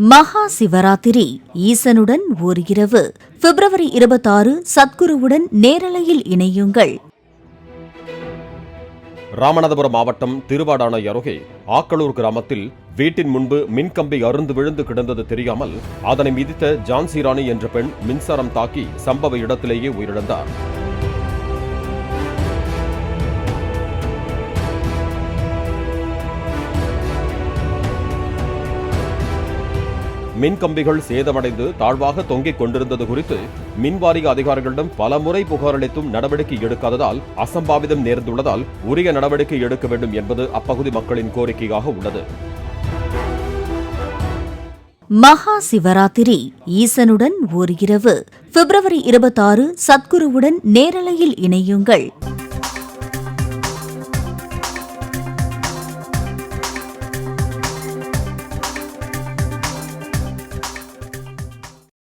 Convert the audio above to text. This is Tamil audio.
மகா சிவராத்திரி ஈசனுடன் ஓர் இரவு பிப்ரவரி 26 சத்குருவுடன் நேரலையில் இணையுங்கள். ராமநாதபுரம் மாவட்டம் திருவாடானை அருகே ஆக்களூர் கிராமத்தில் வீட்டின் முன்பு மின்கம்பி அறுந்து விழுந்து கிடந்தது தெரியாமல் அதனை மிதித்த ஜான்சி ராணி என்ற பெண் மின்சாரம் தாக்கி சம்பவ இடத்திலேயே உயிரிழந்தார். மின்கம்பிகள் சேதமடைந்து தாழ்வாக தொங்கிக் கொண்டிருந்தது குறித்து மின்வாரிய அதிகாரிகளிடம் பலமுறை புகார் அளித்தும் நடவடிக்கை எடுக்காததால் அசம்பாவிதம் நேர்ந்துள்ளதால் உரிய நடவடிக்கை எடுக்க வேண்டும் என்பது அப்பகுதி மக்களின் கோரிக்கையாக உள்ளது. மகா சிவராத்திரி ஈசனுடன் ஓர் இரவு பிப்ரவரி 26 சத்குருவுடன் நேரலையில் இணையுங்கள்.